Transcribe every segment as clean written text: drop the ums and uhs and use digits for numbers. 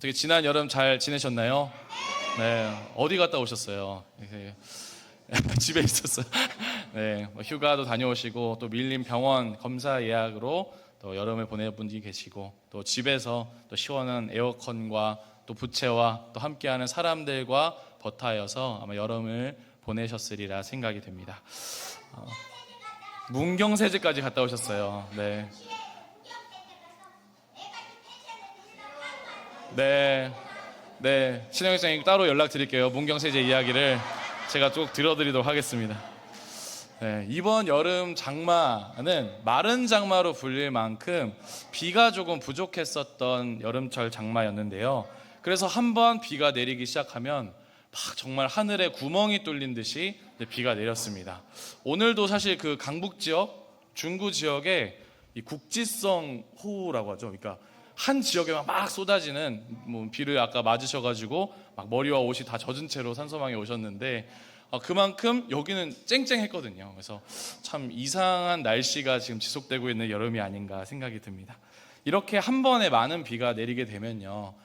어떻게 지난 여름 잘 지내셨나요? 네, 어디 갔다 오셨어요? 집에 있었어요. 네, 휴가도 다녀오시고 또 밀린 병원 검사 예약으로 또 여름을 보낼 분들이 계시고 또 집에서 또 시원한 에어컨과 또 부채와 또 함께하는 사람들과 버타여서 아마 여름을 보내셨으리라 생각이 됩니다. 문경세제까지 갔다 오셨어요. 네. 네, 신영희 선생님 따로 연락드릴게요. 문경세제 이야기를 제가 쭉 들어드리도록 하겠습니다. 네, 이번 여름 장마는 마른 장마로 불릴 만큼 비가 조금 부족했었던 여름철 장마였는데요. 그래서 한번 비가 내리기 시작하면 막 정말 하늘에 구멍이 뚫린 듯이 비가 내렸습니다. 오늘도 사실 그 강북 지역, 중구 지역에 이 국지성 호우라고 하죠. 그러니까 한 지역에만 막 쏟아지는 비를 아까 맞으셔가지고 막 머리와 옷이 다 젖은 채로 산소망에 오셨는데 그만큼 여기는 쨍쨍했거든요. 그래서 참 이상한 날씨가 지금 지속되고 있는 여름이 아닌가 생각이 듭니다. 이렇게 한 번에 많은 비가 내리게 되면요,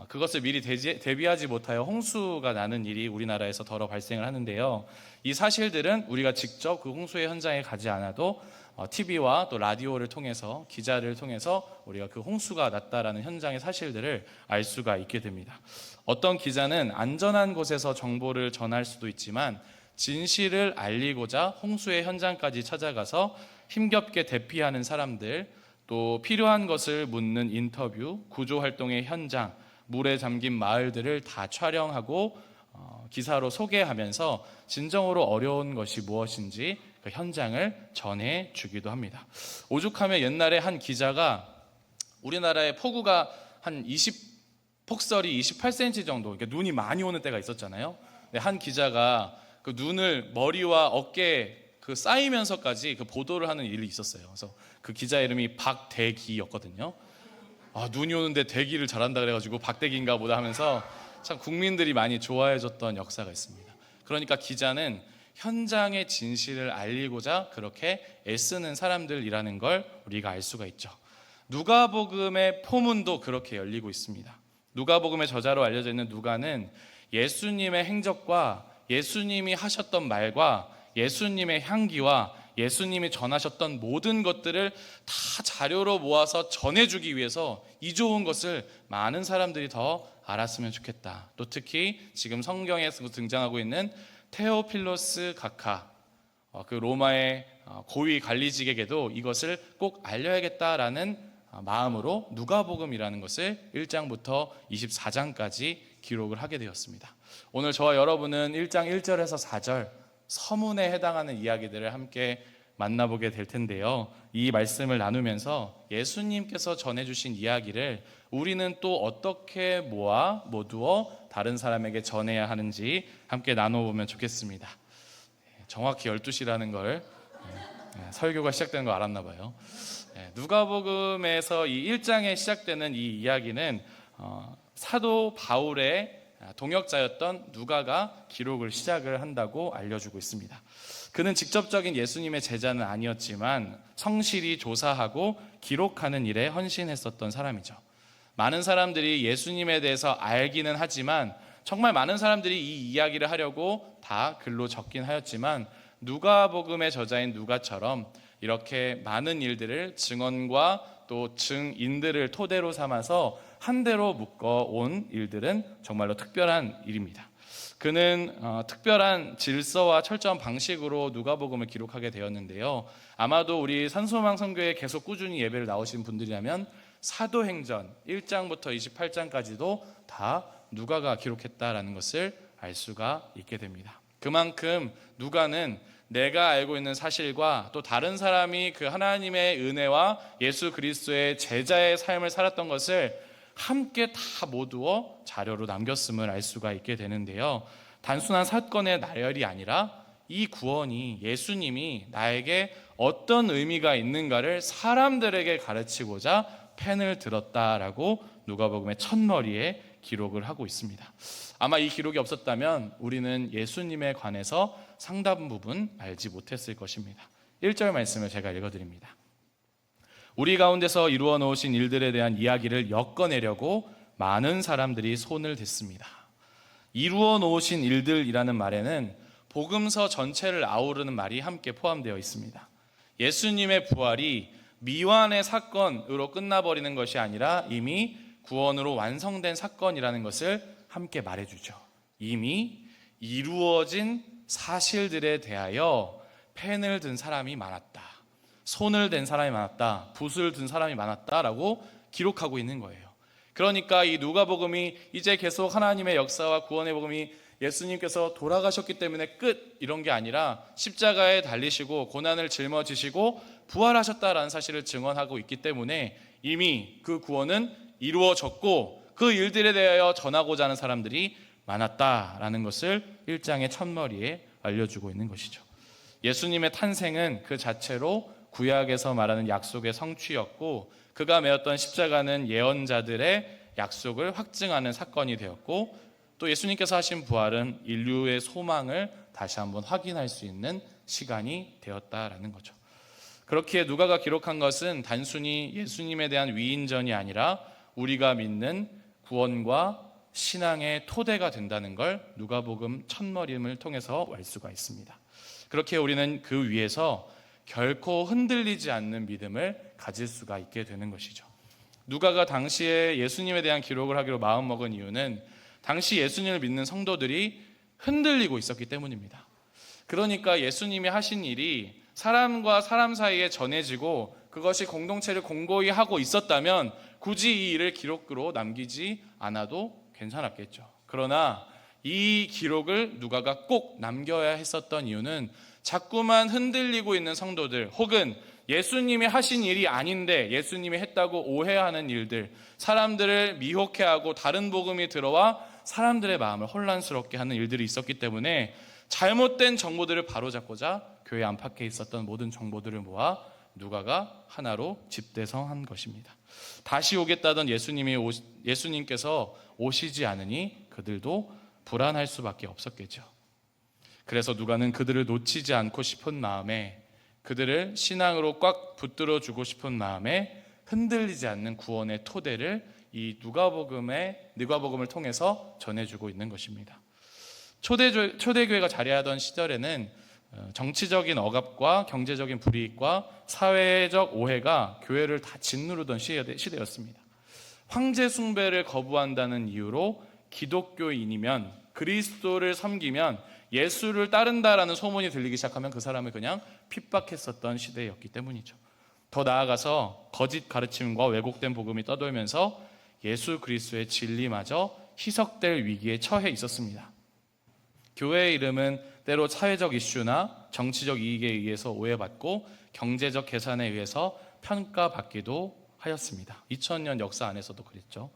그것을 미리 대비하지 못하여 홍수가 나는 일이 우리나라에서 더러 발생을 하는데요. 이 사실들은 우리가 직접 그 홍수의 현장에 가지 않아도 TV와 또 라디오를 통해서, 기자를 통해서 우리가 그 홍수가 났다라는 현장의 사실들을 알 수가 있게 됩니다. 어떤 기자는 안전한 곳에서 정보를 전할 수도 있지만 진실을 알리고자 홍수의 현장까지 찾아가서 힘겹게 대피하는 사람들, 또 필요한 것을 묻는 인터뷰, 구조활동의 현장, 물에 잠긴 마을들을 다 촬영하고 기사로 소개하면서 진정으로 어려운 것이 무엇인지 그 현장을 전해주기도 합니다. 오죽하면 옛날에 한 기자가 우리나라의 폭우가 한 폭설이 28cm 정도, 그러니까 눈이 많이 오는 때가 있었잖아요. 한 기자가 그 눈을 머리와 어깨에 그 쌓이면서까지 그 보도를 하는 일이 있었어요. 그래서 그 기자 이름이 박대기였거든요. 눈이 오는데 대기를 잘한다 그래가지고 박대기인가 보다 하면서 참 국민들이 많이 좋아해줬던 역사가 있습니다. 그러니까 기자는 현장의 진실을 알리고자 그렇게 애쓰는 사람들이라는 걸 우리가 알 수가 있죠. 누가복음의 포문도 그렇게 열리고 있습니다. 누가복음의 저자로 알려져 있는 누가는 예수님의 행적과 예수님이 하셨던 말과 예수님의 향기와 예수님이 전하셨던 모든 것들을 다 자료로 모아서 전해주기 위해서 이 좋은 것을 많은 사람들이 더 알았으면 좋겠다. 또 특히 지금 성경에서 등장하고 있는 테오필로스 가카, 그 로마의 고위 관리직에게도 이것을 꼭 알려야겠다라는 마음으로 누가복음이라는 것을 1장부터 24장까지 기록을 하게 되었습니다. 오늘 저와 여러분은 1장 1절에서 4절 서문에 해당하는 이야기들을 함께 만나보게 될 텐데요. 이 말씀을 나누면서 예수님께서 전해주신 이야기를 우리는 또 어떻게 모두어 다른 사람에게 전해야 하는지 함께 나눠보면 좋겠습니다. 정확히 12시라는 걸 설교가 시작되는 거 알았나 봐요. 누가복음에서 이 1장에 시작되는 이 이야기는 사도 바울의 동역자였던 누가가 기록을 시작을 한다고 알려주고 있습니다. 그는 직접적인 예수님의 제자는 아니었지만 성실히 조사하고 기록하는 일에 헌신했었던 사람이죠. 많은 사람들이 예수님에 대해서 알기는 하지만 정말 많은 사람들이 이 이야기를 하려고 다 글로 적긴 하였지만 누가복음의 저자인 누가처럼 이렇게 많은 일들을 증언과 또 증인들을 토대로 삼아서 한 대로 묶어온 일들은 정말로 특별한 일입니다. 그는 특별한 질서와 철저한 방식으로 누가복음을 기록하게 되었는데요. 아마도 우리 산소망 선교에 계속 꾸준히 예배를 나오신 분들이라면 사도행전 1장부터 28장까지도 다 누가가 기록했다라는 것을 알 수가 있게 됩니다. 그만큼 누가는 내가 알고 있는 사실과 또 다른 사람이 그 하나님의 은혜와 예수 그리스도의 제자의 삶을 살았던 것을 함께 다 모두어 자료로 남겼음을 알 수가 있게 되는데요. 단순한 사건의 나열이 아니라 이 구원이 예수님이 나에게 어떤 의미가 있는가를 사람들에게 가르치고자 펜을 들었다라고 누가복음의 첫머리에 기록을 하고 있습니다. 아마 이 기록이 없었다면 우리는 예수님에 관해서 상당 부분 알지 못했을 것입니다. 1절 말씀을 제가 읽어드립니다. 우리 가운데서 이루어 놓으신 일들에 대한 이야기를 엮어내려고 많은 사람들이 손을 댔습니다. 이루어 놓으신 일들이라는 말에는 복음서 전체를 아우르는 말이 함께 포함되어 있습니다. 예수님의 부활이 미완의 사건으로 끝나버리는 것이 아니라 이미 구원으로 완성된 사건이라는 것을 함께 말해주죠. 이미 이루어진 사실들에 대하여 펜을 든 사람이 많았다, 손을 댄 사람이 많았다, 붓을 든 사람이 많았다라고 기록하고 있는 거예요. 그러니까 이 누가복음이 이제 계속 하나님의 역사와 구원의 복음이 예수님께서 돌아가셨기 때문에 끝, 이런 게 아니라 십자가에 달리시고 고난을 짊어지시고 부활하셨다라는 사실을 증언하고 있기 때문에 이미 그 구원은 이루어졌고 그 일들에 대하여 전하고자 하는 사람들이 많았다라는 것을 1장의 첫머리에 알려주고 있는 것이죠. 예수님의 탄생은 그 자체로 구약에서 말하는 약속의 성취였고, 그가 메었던 십자가는 예언자들의 약속을 확증하는 사건이 되었고, 또 예수님께서 하신 부활은 인류의 소망을 다시 한번 확인할 수 있는 시간이 되었다라는 거죠. 그렇기에 누가가 기록한 것은 단순히 예수님에 대한 위인전이 아니라 우리가 믿는 구원과 신앙의 토대가 된다는 걸 누가복음 첫머림을 통해서 알 수가 있습니다. 그렇게 우리는 그 위에서 결코 흔들리지 않는 믿음을 가질 수가 있게 되는 것이죠. 누가가 당시에 예수님에 대한 기록을 하기로 마음먹은 이유는 당시 예수님을 믿는 성도들이 흔들리고 있었기 때문입니다. 그러니까 예수님이 하신 일이 사람과 사람 사이에 전해지고 그것이 공동체를 공고히 하고 있었다면 굳이 이 일을 기록으로 남기지 않아도 괜찮았겠죠. 그러나 이 기록을 누가가 꼭 남겨야 했었던 이유는 자꾸만 흔들리고 있는 성도들, 혹은 예수님이 하신 일이 아닌데 예수님이 했다고 오해하는 일들, 사람들을 미혹해하고 다른 복음이 들어와 사람들의 마음을 혼란스럽게 하는 일들이 있었기 때문에 잘못된 정보들을 바로잡고자 교회 안팎에 있었던 모든 정보들을 모아 누가가 하나로 집대성한 것입니다. 다시 오겠다던 예수님께서 오시지 않으니 그들도 불안할 수밖에 없었겠죠. 그래서 누가는 그들을 놓치지 않고 싶은 마음에, 그들을 신앙으로 꽉 붙들어 주고 싶은 마음에 흔들리지 않는 구원의 토대를 이 누가복음을 통해서 전해주고 있는 것입니다. 초대교회가 자리하던 시절에는 정치적인 억압과 경제적인 불이익과 사회적 오해가 교회를 다 짓누르던 시대였습니다. 황제 숭배를 거부한다는 이유로 기독교인이면, 그리스도를 섬기면, 예수를 따른다라는 소문이 들리기 시작하면 그 사람을 그냥 핍박했었던 시대였기 때문이죠. 더 나아가서 거짓 가르침과 왜곡된 복음이 떠돌면서 예수 그리스도의 진리마저 희석될 위기에 처해 있었습니다. 교회의 이름은 때로 사회적 이슈나 정치적 이익에 의해서 오해받고 경제적 계산에 의해서 평가받기도 하였습니다. 2000년 역사 안에서도 그랬죠.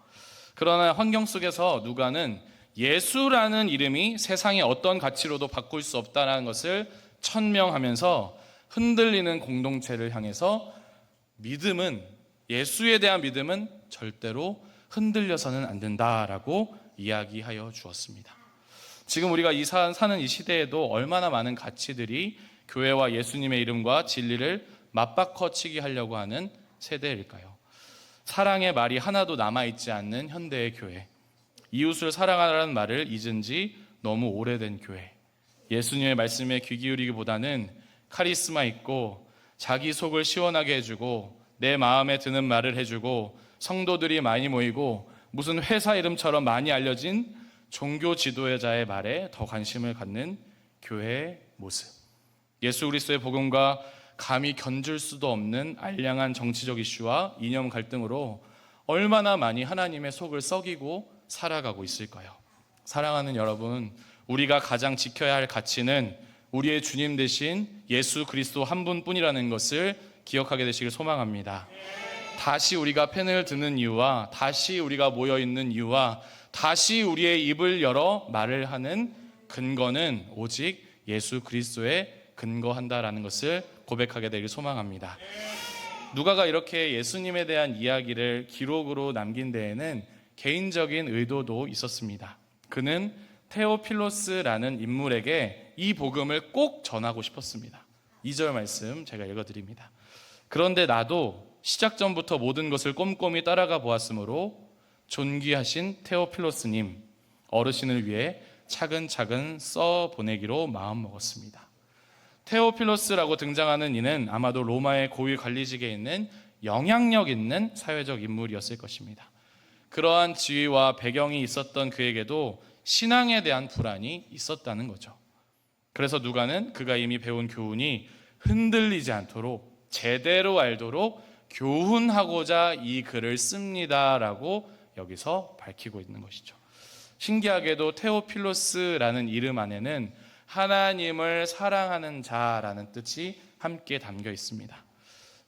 그러나 환경 속에서 누가는 예수라는 이름이 세상의 어떤 가치로도 바꿀 수 없다는 것을 천명하면서 흔들리는 공동체를 향해서 예수에 대한 믿음은 절대로 흔들려서는 안 된다라고 이야기하여 주었습니다. 지금 우리가 사는 이 시대에도 얼마나 많은 가치들이 교회와 예수님의 이름과 진리를 맞바꿔치기 하려고 하는 세대일까요? 사랑의 말이 하나도 남아있지 않는 현대의 교회, 이웃을 사랑하라는 말을 잊은 지 너무 오래된 교회, 예수님의 말씀에 귀 기울이기보다는 카리스마 있고 자기 속을 시원하게 해주고 내 마음에 드는 말을 해주고 성도들이 많이 모이고 무슨 회사 이름처럼 많이 알려진 종교 지도자의 말에 더 관심을 갖는 교회의 모습, 예수 그리스도의 복음과 감히 견줄 수도 없는 알량한 정치적 이슈와 이념 갈등으로 얼마나 많이 하나님의 속을 썩이고 살아가고 있을까요? 사랑하는 여러분, 우리가 가장 지켜야 할 가치는 우리의 주님 되신 예수 그리스도 한 분뿐이라는 것을 기억하게 되시길 소망합니다. 다시 우리가 펜을 드는 이유와 다시 우리가 모여있는 이유와 다시 우리의 입을 열어 말을 하는 근거는 오직 예수 그리스도에 근거한다라는 것을 고백하게 되길 소망합니다. 누가가 이렇게 예수님에 대한 이야기를 기록으로 남긴 데에는 개인적인 의도도 있었습니다. 그는 테오필로스라는 인물에게 이 복음을 꼭 전하고 싶었습니다. 2절 말씀 제가 읽어드립니다. 그런데 나도 시작 전부터 모든 것을 꼼꼼히 따라가 보았으므로 존귀하신 테오필로스님, 어르신을 위해 차근차근 써 보내기로 마음먹었습니다. 테오필로스라고 등장하는 이는 아마도 로마의 고위 관리직에 있는 영향력 있는 사회적 인물이었을 것입니다. 그러한 지위와 배경이 있었던 그에게도 신앙에 대한 불안이 있었다는 거죠. 그래서 누가는 그가 이미 배운 교훈이 흔들리지 않도록 제대로 알도록 교훈하고자 이 글을 씁니다라고 여기서 밝히고 있는 것이죠. 신기하게도 테오필로스라는 이름 안에는 하나님을 사랑하는 자라는 뜻이 함께 담겨 있습니다.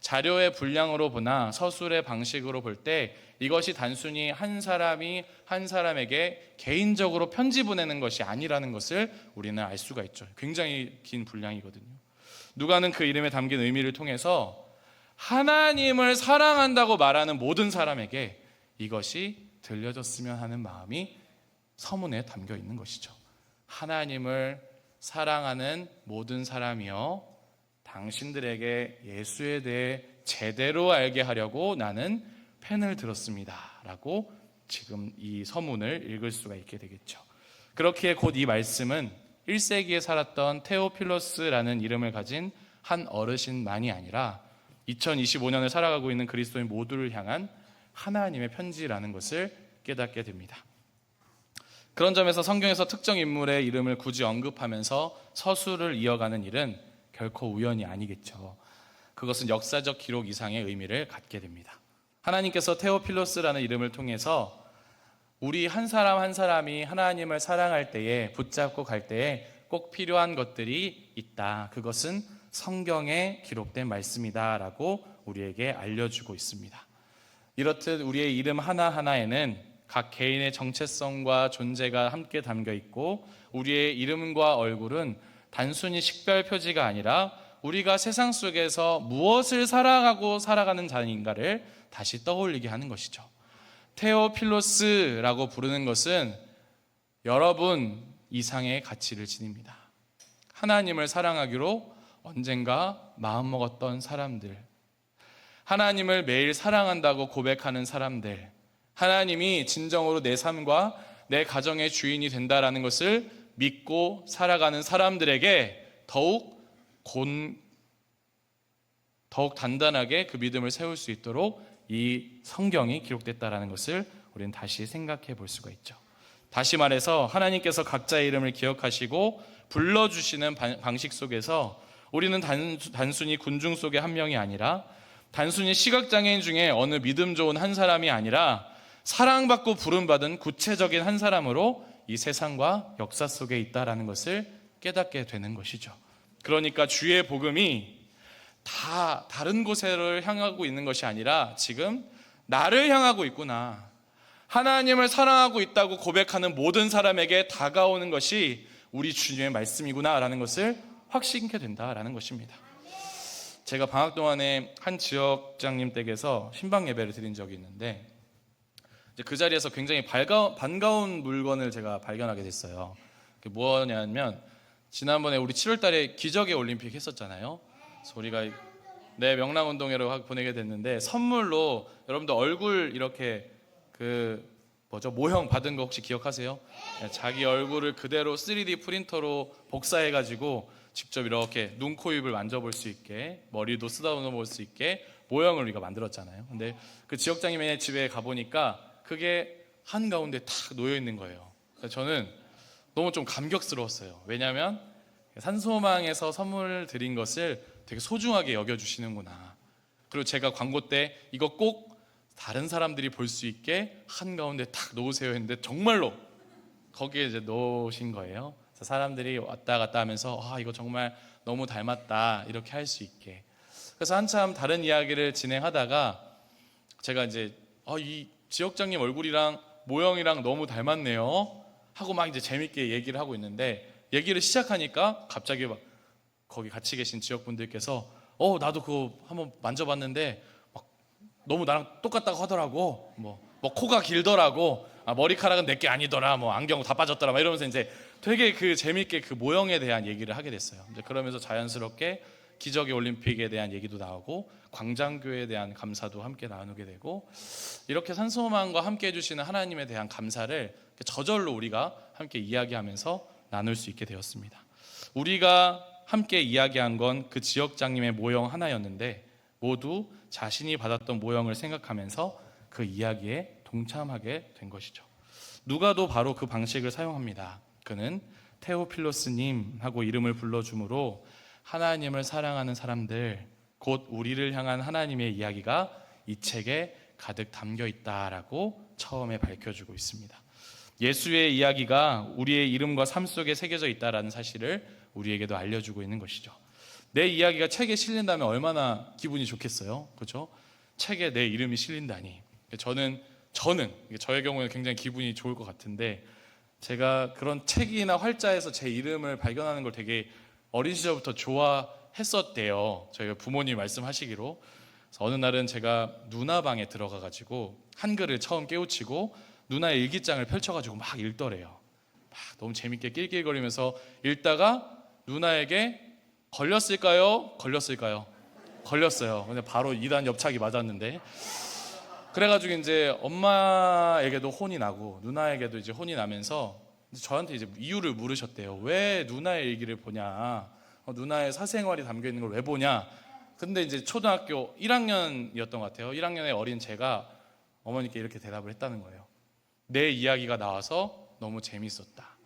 자료의 분량으로 보나 서술의 방식으로 볼 때 이것이 단순히 한 사람이 한 사람에게 개인적으로 편지 보내는 것이 아니라는 것을 우리는 알 수가 있죠. 굉장히 긴 분량이거든요. 누가는 그 이름에 담긴 의미를 통해서 하나님을 사랑한다고 말하는 모든 사람에게 이것이 들려졌으면 하는 마음이 서문에 담겨 있는 것이죠. 하나님을 사랑하는 모든 사람이여, 당신들에게 예수에 대해 제대로 알게 하려고 나는 펜을 들었습니다 라고 지금 이 서문을 읽을 수가 있게 되겠죠. 그렇기에 곧 이 말씀은 1세기에 살았던 테오필로스라는 이름을 가진 한 어르신만이 아니라 2025년을 살아가고 있는 그리스도인 모두를 향한 하나님의 편지라는 것을 깨닫게 됩니다. 그런 점에서 성경에서 특정 인물의 이름을 굳이 언급하면서 서술을 이어가는 일은 결코 우연이 아니겠죠. 그것은 역사적 기록 이상의 의미를 갖게 됩니다. 하나님께서 테오필로스라는 이름을 통해서 우리 한 사람 한 사람이 하나님을 사랑할 때에, 붙잡고 갈 때에 꼭 필요한 것들이 있다. 그것은 성경에 기록된 말씀이다 라고 우리에게 알려주고 있습니다. 이렇듯 우리의 이름 하나하나에는 각 개인의 정체성과 존재가 함께 담겨 있고, 우리의 이름과 얼굴은 단순히 식별 표지가 아니라 우리가 세상 속에서 무엇을 살아가고 살아가는 자인가를 다시 떠올리게 하는 것이죠. 테오필로스라고 부르는 것은 여러분 이상의 가치를 지닙니다. 하나님을 사랑하기로 언젠가 마음먹었던 사람들, 하나님을 매일 사랑한다고 고백하는 사람들, 하나님이 진정으로 내 삶과 내 가정의 주인이 된다라는 것을 믿고 살아가는 사람들에게 더욱 단단하게 그 믿음을 세울 수 있도록 이 성경이 기록됐다라는 것을 우리는 다시 생각해 볼 수가 있죠. 다시 말해서 하나님께서 각자의 이름을 기억하시고 불러주시는 방식 속에서 우리는 단순히 군중 속의 한 명이 아니라, 단순히 시각장애인 중에 어느 믿음 좋은 한 사람이 아니라 사랑받고 부름받은 구체적인 한 사람으로 이 세상과 역사 속에 있다라는 것을 깨닫게 되는 것이죠. 그러니까 주의 복음이 다 다른 곳을 향하고 있는 것이 아니라 지금 나를 향하고 있구나, 하나님을 사랑하고 있다고 고백하는 모든 사람에게 다가오는 것이 우리 주님의 말씀이구나 라는 것을 확신케 된다라는 것입니다. 제가 방학 동안에 한 지역장님 댁에서 신방 예배를 드린 적이 있는데, 그 자리에서 굉장히 반가운 물건을 제가 발견하게 됐어요. 그게 뭐냐면, 지난번에 우리 7월 달에 기적의 올림픽 했었잖아요. 그래서 우리가 명랑운동회로 보내게 됐는데, 선물로 여러분들 얼굴 이렇게 모형 받은 거 혹시 기억하세요? 자기 얼굴을 그대로 3D 프린터로 복사해가지고 직접 이렇게 눈, 코, 입을 만져볼 수 있게, 머리도 쓰다듬어 볼 수 있게 모형을 우리가 만들었잖아요. 근데 그 지역장님의 집에 가보니까 그게 한가운데 탁 놓여 있는 거예요. 그래서 저는 너무 좀 감격스러웠어요. 왜냐하면 산소망에서 선물 드린 것을 되게 소중하게 여겨주시는구나. 그리고 제가 광고 때 이거 꼭 다른 사람들이 볼 수 있게 한가운데 탁 놓으세요 했는데 정말로 거기에 이제 놓으신 거예요. 그래서 사람들이 왔다 갔다 하면서 이거 정말 너무 닮았다 이렇게 할 수 있게. 그래서 한참 다른 이야기를 진행하다가 제가 이제 이 지역장님 얼굴이랑 모형이랑 너무 닮았네요 하고 막 이제 재밌게 얘기를 하고 있는데, 얘기를 시작하니까 갑자기 막 거기 같이 계신 지역분들께서 나도 그거 한번 만져봤는데 막 너무 나랑 똑같다고 하더라고, 뭐 코가 길더라고, 머리카락은 내게 아니더라, 뭐 안경 다 빠졌더라, 막 이러면서 이제 되게 재밌게 그 모형에 대한 얘기를 하게 됐어요. 이제 그러면서 자연스럽게 기적의 올림픽에 대한 얘기도 나오고 광장교회에 대한 감사도 함께 나누게 되고, 이렇게 산소망과 함께 해주시는 하나님에 대한 감사를 저절로 우리가 함께 이야기하면서 나눌 수 있게 되었습니다. 우리가 함께 이야기한 건 그 지역장님의 모형 하나였는데 모두 자신이 받았던 모형을 생각하면서 그 이야기에 동참하게 된 것이죠. 누가도 바로 그 방식을 사용합니다. 그는 테오필로스님 하고 이름을 불러주므로 하나님을 사랑하는 사람들, 곧 우리를 향한 하나님의 이야기가 이 책에 가득 담겨 있다라고 처음에 밝혀주고 있습니다. 예수의 이야기가 우리의 이름과 삶 속에 새겨져 있다라는 사실을 우리에게도 알려주고 있는 것이죠. 내 이야기가 책에 실린다면 얼마나 기분이 좋겠어요, 그렇죠? 책에 내 이름이 실린다니. 저는 저의 경우에는 굉장히 기분이 좋을 것 같은데, 제가 그런 책이나 활자에서 제 이름을 발견하는 걸 되게 어린 시절부터 좋아했었대요. 저희가 부모님이 말씀하시기로. 그래서 어느 날은 제가 누나 방에 들어가가지고 한글을 처음 깨우치고 누나의 일기장을 펼쳐가지고 막 읽더래요. 막 너무 재밌게 낄낄거리면서 읽다가 누나에게 걸렸을까요? 걸렸어요. 근데 바로 2단 옆차기 맞았는데, 그래가지고 이제 엄마에게도 혼이 나고 누나에게도 이제 혼이 나면서 저한테 이제 이유를 물으셨대요. 왜 누나의 일기를 보냐? 누나의 사생활이 담겨 있는 걸 왜 보냐? 근데 이제 초등학교 1학년이었던 것 같아요. 1학년의 어린 제가 어머니께 이렇게 대답을 했다는 거예요. 내 이야기가 나와서 너무 재밌었다.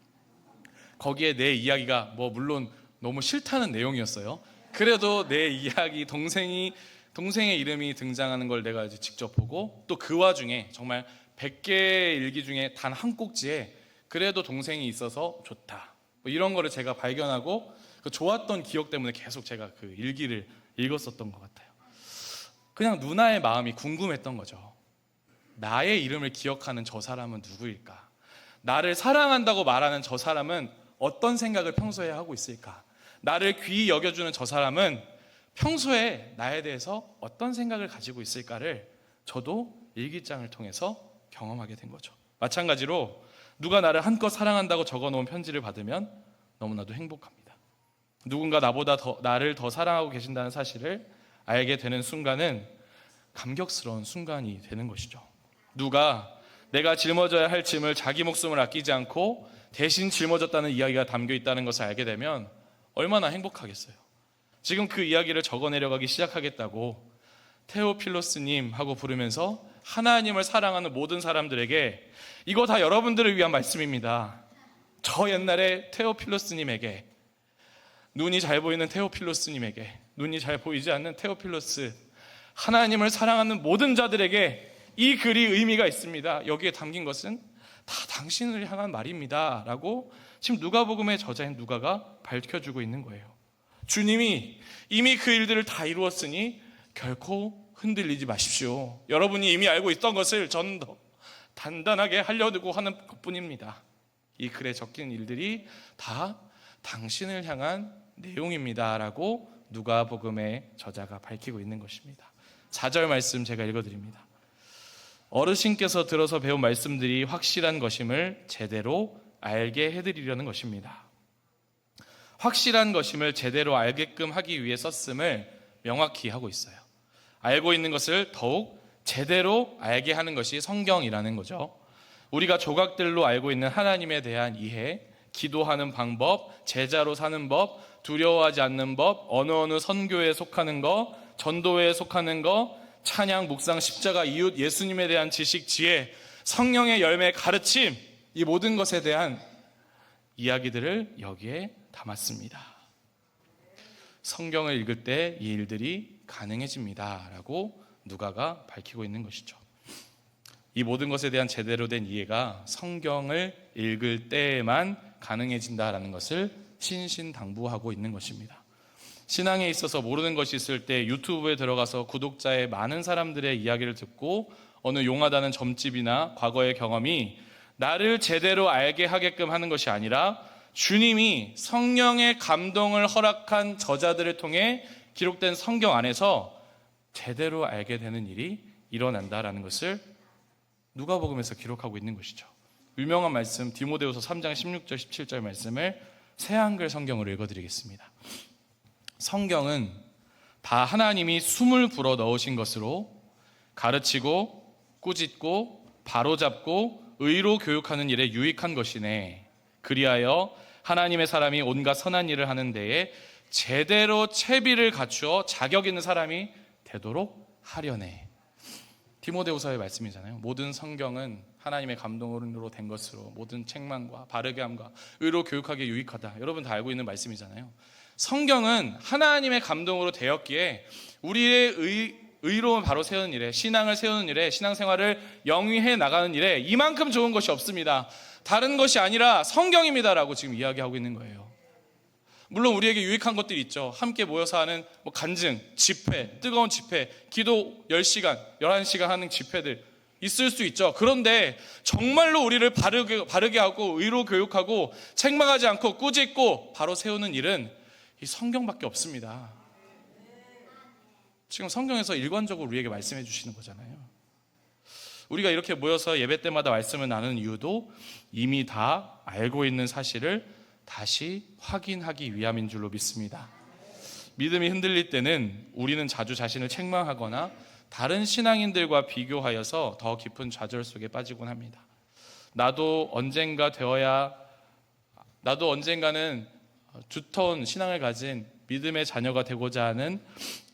거기에 내 이야기가 물론 너무 싫다는 내용이었어요. 그래도 내 이야기, 동생의 이름이 등장하는 걸 내가 이제 직접 보고, 또 그 와중에 정말 100개의 일기 중에 단 한 꼭지에 그래도 동생이 있어서 좋다, 이런 거를 제가 발견하고 그 좋았던 기억 때문에 계속 제가 그 일기를 읽었었던 것 같아요. 그냥 누나의 마음이 궁금했던 거죠. 나의 이름을 기억하는 저 사람은 누구일까? 나를 사랑한다고 말하는 저 사람은 어떤 생각을 평소에 하고 있을까? 나를 귀히 여겨주는 저 사람은 평소에 나에 대해서 어떤 생각을 가지고 있을까를 저도 일기장을 통해서 경험하게 된 거죠. 마찬가지로 누가 나를 한껏 사랑한다고 적어놓은 편지를 받으면 너무나도 행복합니다. 누군가 나를 더 사랑하고 계신다는 사실을 알게 되는 순간은 감격스러운 순간이 되는 것이죠. 누가 내가 짊어져야 할 짐을 자기 목숨을 아끼지 않고 대신 짊어졌다는 이야기가 담겨 있다는 것을 알게 되면 얼마나 행복하겠어요. 지금 그 이야기를 적어내려가기 시작하겠다고 테오필로스님 하고 부르면서 하나님을 사랑하는 모든 사람들에게, 이거 다 여러분들을 위한 말씀입니다. 저 옛날에 테오필로스님에게, 눈이 잘 보이는 테오필로스님에게, 눈이 잘 보이지 않는 테오필로스, 하나님을 사랑하는 모든 자들에게 이 글이 의미가 있습니다. 여기에 담긴 것은 다 당신을 향한 말입니다 라고 지금 누가복음의 저자인 누가가 밝혀주고 있는 거예요. 주님이 이미 그 일들을 다 이루었으니 결코 흔들리지 마십시오. 여러분이 이미 알고 있던 것을 저는 더 단단하게 하려고 하는 것뿐입니다. 이 글에 적힌 일들이 다 당신을 향한 내용입니다 라고 누가복음의 저자가 밝히고 있는 것입니다. 4절 말씀 제가 읽어드립니다. 어르신께서 들어서 배운 말씀들이 확실한 것임을 제대로 알게 해드리려는 것입니다. 확실한 것임을 제대로 알게끔 하기 위해 썼음을 명확히 하고 있어요. 알고 있는 것을 더욱 제대로 알게 하는 것이 성경이라는 거죠. 우리가 조각들로 알고 있는 하나님에 대한 이해, 기도하는 방법, 제자로 사는 법, 두려워하지 않는 법, 어느 선교에 속하는 것, 전도회에 속하는 것, 찬양, 묵상, 십자가, 이웃, 예수님에 대한 지식, 지혜, 성령의 열매, 가르침, 이 모든 것에 대한 이야기들을 여기에 담았습니다. 성경을 읽을 때 이 일들이 가능해집니다 라고 누가가 밝히고 있는 것이죠. 이 모든 것에 대한 제대로 된 이해가 성경을 읽을 때에만 가능해진다라는 것을 신신당부하고 있는 것입니다. 신앙에 있어서 모르는 것이 있을 때 유튜브에 들어가서 구독자의 많은 사람들의 이야기를 듣고 어느 용하다는 점집이나 과거의 경험이 나를 제대로 알게 하게끔 하는 것이 아니라 주님이 성령의 감동을 허락한 저자들을 통해 기록된 성경 안에서 제대로 알게 되는 일이 일어난다라는 것을 누가복음에서 기록하고 있는 것이죠. 유명한 말씀 디모데후서 3장 16절 17절 말씀을 새한글 성경으로 읽어드리겠습니다. 성경은 다 하나님이 숨을 불어 넣으신 것으로 가르치고 꾸짖고 바로잡고 의로 교육하는 일에 유익한 것이네. 그리하여 하나님의 사람이 온갖 선한 일을 하는 데에 제대로 채비를 갖추어 자격 있는 사람이 되도록 하려네. 디모데후서의 말씀이잖아요. 모든 성경은 하나님의 감동으로 된 것으로 모든 책망과 바르게 함과 의로 교육하기에 유익하다. 여러분 다 알고 있는 말씀이잖아요. 성경은 하나님의 감동으로 되었기에 우리의 의로운 바로 세우는 일에, 신앙을 세우는 일에, 신앙생활을 영위해 나가는 일에 이만큼 좋은 것이 없습니다. 다른 것이 아니라 성경입니다라고 지금 이야기하고 있는 거예요. 물론 우리에게 유익한 것들이 있죠. 함께 모여서 하는 간증, 집회, 뜨거운 집회, 기도 10시간, 11시간 하는 집회들 있을 수 있죠. 그런데 정말로 우리를 바르게 하고 의로 교육하고 책망하지 않고 꾸짖고 바로 세우는 일은 이 성경밖에 없습니다. 지금 성경에서 일관적으로 우리에게 말씀해 주시는 거잖아요. 우리가 이렇게 모여서 예배 때마다 말씀을 나누는 이유도 이미 다 알고 있는 사실을 다시 확인하기 위함인 줄로 믿습니다. 믿음이 흔들릴 때는 우리는 자주 자신을 책망하거나 다른 신앙인들과 비교하여서 더 깊은 좌절 속에 빠지곤 합니다. 나도 언젠가는 두터운 신앙을 가진 믿음의 자녀가 되고자 하는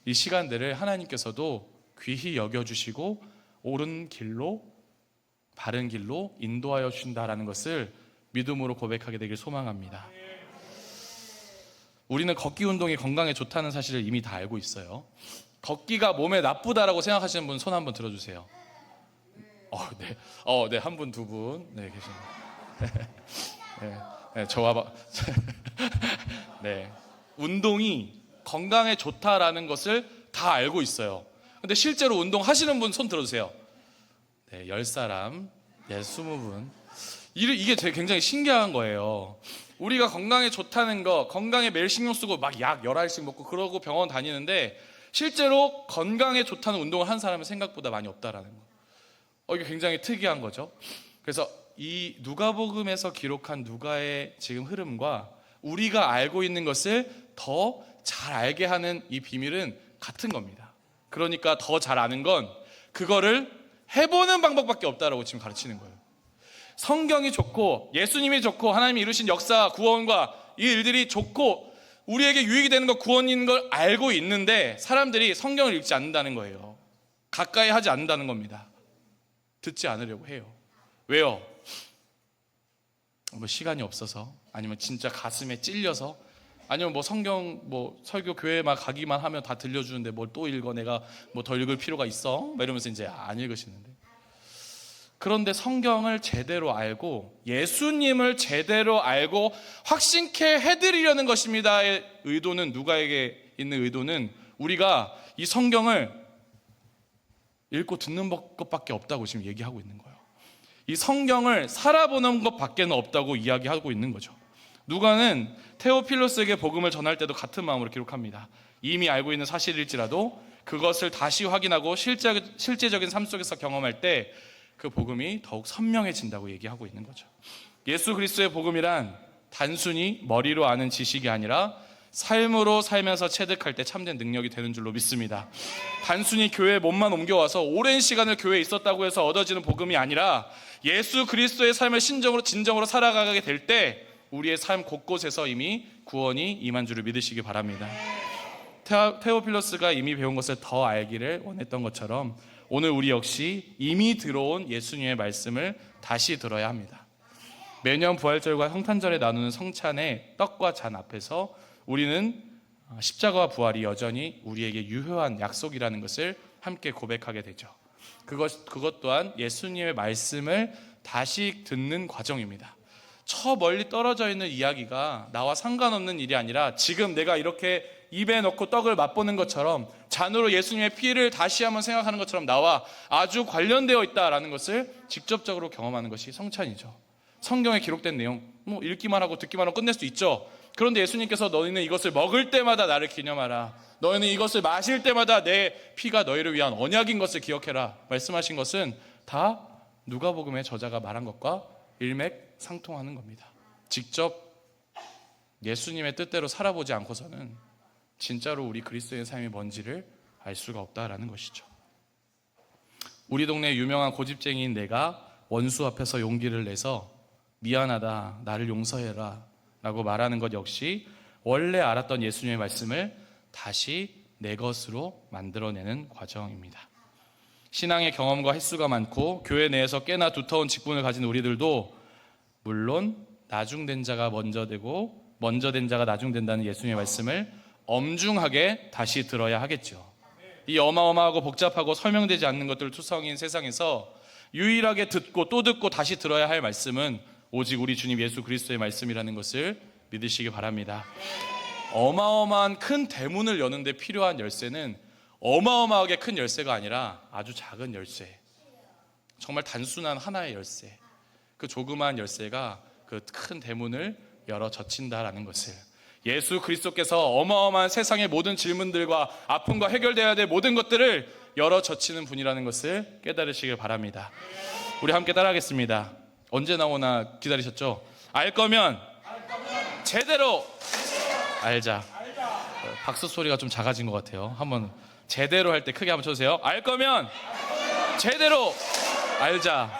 이 시간들을 하나님께서도 귀히 여겨주시고 옳은 길로, 바른 길로 인도하여 주신다라는 것을 믿음으로 고백하게 되길 소망합니다. 우리는 걷기 운동이 건강에 좋다는 사실을 이미 다 알고 있어요. 걷기가 몸에 나쁘다라고 생각하시는 분 손 한번 들어주세요. 네, 한 분, 두 분, 네, 계십니다. 네, 저와 네, 운동이 건강에 좋다라는 것을 다 알고 있어요. 근데 실제로 운동하시는 분 손 들어주세요. 네, 10사람, 네, 20분. 이게 되게 굉장히 신기한 거예요. 우리가 건강에 좋다는 거, 건강에 매일 신경 쓰고 막 약 11알씩 먹고 그러고 병원 다니는데 실제로 건강에 좋다는 운동을 한 사람은 생각보다 많이 없다라는 거. 이게 굉장히 특이한 거죠. 그래서 이 누가복음에서 기록한 누가의 지금 흐름과 우리가 알고 있는 것을 더 잘 알게 하는 이 비밀은 같은 겁니다. 그러니까 더 잘 아는 건 그거를 해보는 방법밖에 없다라고 지금 가르치는 거예요. 성경이 좋고 예수님이 좋고 하나님이 이루신 역사, 구원과 이 일들이 좋고 우리에게 유익이 되는 것, 구원인 걸 알고 있는데 사람들이 성경을 읽지 않는다는 거예요. 가까이 하지 않는다는 겁니다. 듣지 않으려고 해요. 왜요? 시간이 없어서, 아니면 진짜 가슴에 찔려서, 아니면 성경 설교 교회만 가기만 하면 다 들려주는데 뭘 또 읽어, 내가 더 읽을 필요가 있어? 이러면서 이제 안 읽으시는데. 그런데 성경을 제대로 알고 예수님을 제대로 알고 확신케 해드리려는 것입니다의 의도는, 누가에게 있는 의도는 우리가 이 성경을 읽고 듣는 것밖에 없다고 지금 얘기하고 있는 거예요. 이 성경을 살아보는 것밖에는 없다고 이야기하고 있는 거죠. 누가는 테오필로스에게 복음을 전할 때도 같은 마음으로 기록합니다. 이미 알고 있는 사실일지라도 그것을 다시 확인하고 실제적인 삶 속에서 경험할 때 그 복음이 더욱 선명해진다고 얘기하고 있는 거죠. 예수 그리스도의 복음이란 단순히 머리로 아는 지식이 아니라 삶으로 살면서 체득할 때 참된 능력이 되는 줄로 믿습니다. 단순히 교회에 몸만 옮겨와서 오랜 시간을 교회에 있었다고 해서 얻어지는 복음이 아니라 예수 그리스도의 삶을 진정으로 살아가게 될 때 우리의 삶 곳곳에서 이미 구원이 임한 줄을 믿으시기 바랍니다. 테오필로스가 이미 배운 것을 더 알기를 원했던 것처럼 오늘 우리 역시 이미 들어온 예수님의 말씀을 다시 들어야 합니다. 매년 부활절과 성탄절에 나누는 성찬의 떡과 잔 앞에서 우리는 십자가와 부활이 여전히 우리에게 유효한 약속이라는 것을 함께 고백하게 되죠. 그것 또한 예수님의 말씀을 다시 듣는 과정입니다. 저 멀리 떨어져 있는 이야기가 나와 상관없는 일이 아니라 지금 내가 이렇게 입에 넣고 떡을 맛보는 것처럼 잔으로 예수님의 피를 다시 한번 생각하는 것처럼 나와 아주 관련되어 있다라는 것을 직접적으로 경험하는 것이 성찬이죠. 성경에 기록된 내용 읽기만 하고 듣기만 하고 끝낼 수 있죠. 그런데 예수님께서 너희는 이것을 먹을 때마다 나를 기념하라, 너희는 이것을 마실 때마다 내 피가 너희를 위한 언약인 것을 기억해라 말씀하신 것은 다 누가복음의 저자가 말한 것과 일맥상통하는 겁니다. 직접 예수님의 뜻대로 살아보지 않고서는 진짜로 우리 그리스도의 삶이 뭔지를 알 수가 없다라는 것이죠. 우리 동네 유명한 고집쟁이인 내가 원수 앞에서 용기를 내서 미안하다, 나를 용서해라 라고 말하는 것 역시 원래 알았던 예수님의 말씀을 다시 내 것으로 만들어내는 과정입니다. 신앙의 경험과 횟수가 많고 교회 내에서 꽤나 두터운 직분을 가진 우리들도 물론 나중된 자가 먼저 되고 먼저 된 자가 나중된다는 예수님의 말씀을 엄중하게 다시 들어야 하겠죠. 이 어마어마하고 복잡하고 설명되지 않는 것들 투성인 세상에서 유일하게 듣고 또 듣고 다시 들어야 할 말씀은 오직 우리 주님 예수 그리스도의 말씀이라는 것을 믿으시기 바랍니다. 어마어마한 큰 대문을 여는데 필요한 열쇠는 어마어마하게 큰 열쇠가 아니라 아주 작은 열쇠, 정말 단순한 하나의 열쇠, 그 조그마한 열쇠가 그 큰 대문을 열어 젖힌다라는 것을, 예수 그리스도께서 어마어마한 세상의 모든 질문들과 아픔과 해결되어야 될 모든 것들을 열어 젖히는 분이라는 것을 깨달으시길 바랍니다. 우리 함께 따라하겠습니다. 언제 나오나 기다리셨죠? 알 거면 제대로 알자. 박수 소리가 좀 작아진 것 같아요. 한번 제대로 할 때 크게 한번 쳐주세요. 알 거면 제대로 알자.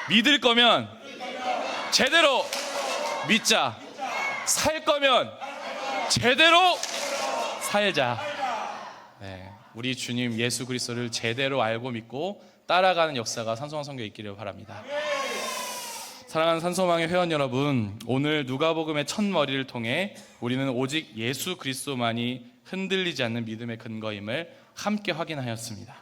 믿을 거면 제대로 믿자. 살 거면 제대로 살자. 네, 우리 주님 예수 그리스도를 제대로 알고 믿고 따라가는 역사가 산소망 성교에 있기를 바랍니다. 사랑하는 산소망의 회원 여러분, 오늘 누가복음의 첫 머리를 통해 우리는 오직 예수 그리스도만이 흔들리지 않는 믿음의 근거임을 함께 확인하였습니다.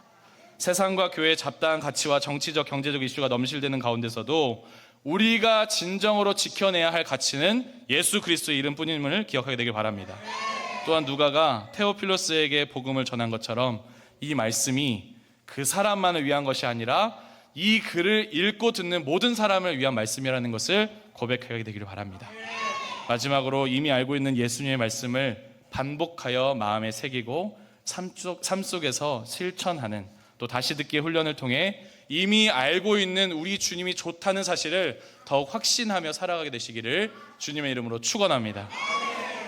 세상과 교회의 잡다한 가치와 정치적, 경제적 이슈가 넘실대는 가운데서도 우리가 진정으로 지켜내야 할 가치는 예수 그리스도의 이름뿐임을 기억하게 되길 바랍니다. 또한 누가가 테오필로스에게 복음을 전한 것처럼 이 말씀이 그 사람만을 위한 것이 아니라 이 글을 읽고 듣는 모든 사람을 위한 말씀이라는 것을 고백하게 되기를 바랍니다. 마지막으로 이미 알고 있는 예수님의 말씀을 반복하여 마음에 새기고 삶 속에서 실천하는, 또 다시 듣기의 훈련을 통해 이미 알고 있는 우리 주님이 좋다는 사실을 더욱 확신하며 살아가게 되시기를 주님의 이름으로 축원합니다.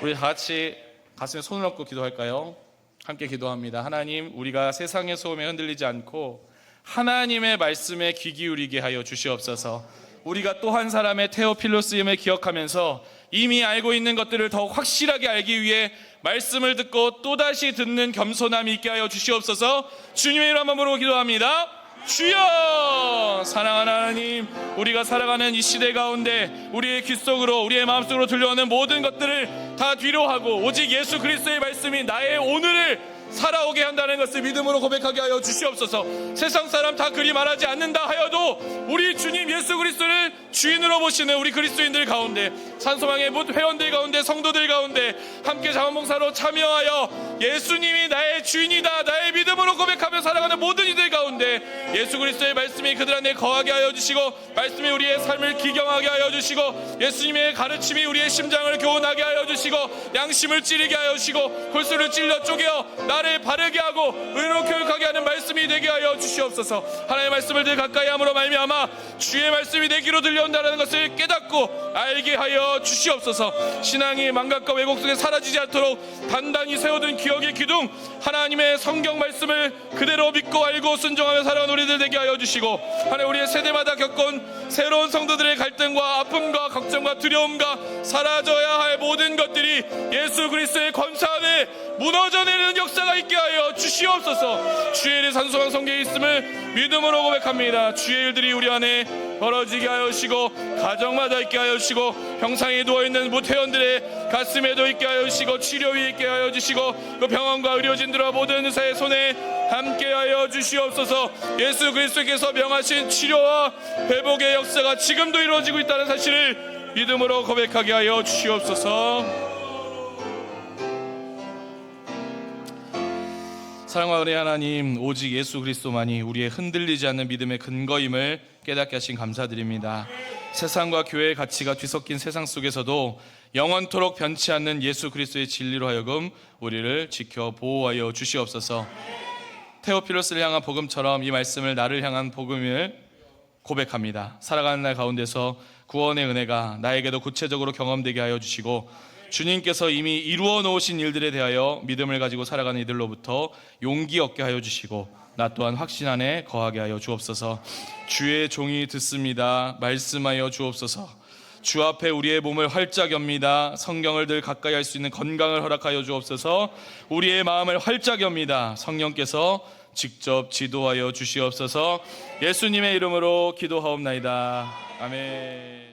우리 다 같이 가슴에 손을 얹고 기도할까요? 함께 기도합니다. 하나님, 우리가 세상의 소음에 흔들리지 않고 하나님의 말씀에 귀 기울이게 하여 주시옵소서. 우리가 또 한 사람의 테오필로스임을 기억하면서 이미 알고 있는 것들을 더욱 확실하게 알기 위해 말씀을 듣고 또다시 듣는 겸손함이 있게 하여 주시옵소서. 주님의 이름 한번 부르고 기도합니다. 주여! 사랑하는 하나님, 우리가 살아가는 이 시대 가운데 우리의 귀 속으로, 우리의 마음속으로 들려오는 모든 것들을 다 뒤로 하고 오직 예수 그리스도의 말씀이 나의 오늘을 살아오게 한다는 것을 믿음으로 고백하게 하여 주시옵소서. 세상 사람 다 그리 말하지 않는다 하여도 우리 주님 예수 그리스도를 주인으로 보시는 우리 그리스도인들 가운데, 산소망의 회원들 가운데, 성도들 가운데 함께 자원봉사로 참여하여 예수님이 나의 주인이다, 나의 믿음으로 고백하며 살아가는 모든 이들 가운데 예수 그리스도의 말씀이 그들 안에 거하게 하여 주시고, 말씀이 우리의 삶을 기경하게 하여 주시고, 예수님의 가르침이 우리의 심장을 교훈하게 하여 주시고, 양심을 찌르게 하여 주시고, 골수를 찔러 쪼개어 나를 바르게 하고 의로 교육하게 하는 말씀이 되게 하여 주시옵소서. 하나님의 말씀을 늘 가까이 함으로 말미암아 주의 말씀이 내 귀로 들려온다는 것을 깨닫고 알게 하여 주시옵소서. 신앙이 망각과 왜곡 속에 사라지지 않도록 단단히 세워둔 기억의 기둥, 하나님의 성경 말씀을 그대로 믿고 알고 순종하며 살아가는 우리들 되게 하여 주시고, 하나님, 우리의 세대마다 겪은 새로운 성도들의 갈등과 아픔과 걱정과 두려움과 사라져야 할 모든 것들이 예수 그리스도의 권세 안에 무너져내는 역사가 있게 하여 주시옵소서. 주의 일이 산소망 성경에 있음을 믿음으로 고백합니다. 주의 일들이 우리 안에 벌어지게 하여 주시고, 가정마다 있게 하여 주시고, 병상에 누워있는 무태원들의 가슴에도 있게 하여 주시고, 치료위에 있게 하여 주시고, 그 병원과 의료진들과 모든 의사의 손에 함께 하여 주시옵소서. 예수 그리스도께서 명하신 치료와 회복의 역사가 지금도 이루어지고 있다는 사실을 믿음으로 고백하게 하여 주시옵소서. 사랑과 은혜의 하나님, 오직 예수 그리스도만이 우리의 흔들리지 않는 믿음의 근거임을 깨닫게 하신 감사드립니다. 세상과 교회의 가치가 뒤섞인 세상 속에서도 영원토록 변치 않는 예수 그리스도의 진리로 하여금 우리를 지켜 보호하여 주시옵소서. 테오필로스를 향한 복음처럼 이 말씀을 나를 향한 복음을 고백합니다. 살아가는 날 가운데서 구원의 은혜가 나에게도 구체적으로 경험되게 하여 주시고, 주님께서 이미 이루어 놓으신 일들에 대하여 믿음을 가지고 살아가는 이들로부터 용기 얻게 하여 주시고 나 또한 확신 안에 거하게 하여 주옵소서. 주의 종이 듣습니다. 말씀하여 주옵소서. 주 앞에 우리의 몸을 활짝 엽니다. 성경을 늘 가까이 할 수 있는 건강을 허락하여 주옵소서. 우리의 마음을 활짝 엽니다. 성령께서 직접 지도하여 주시옵소서. 예수님의 이름으로 기도하옵나이다. 아멘.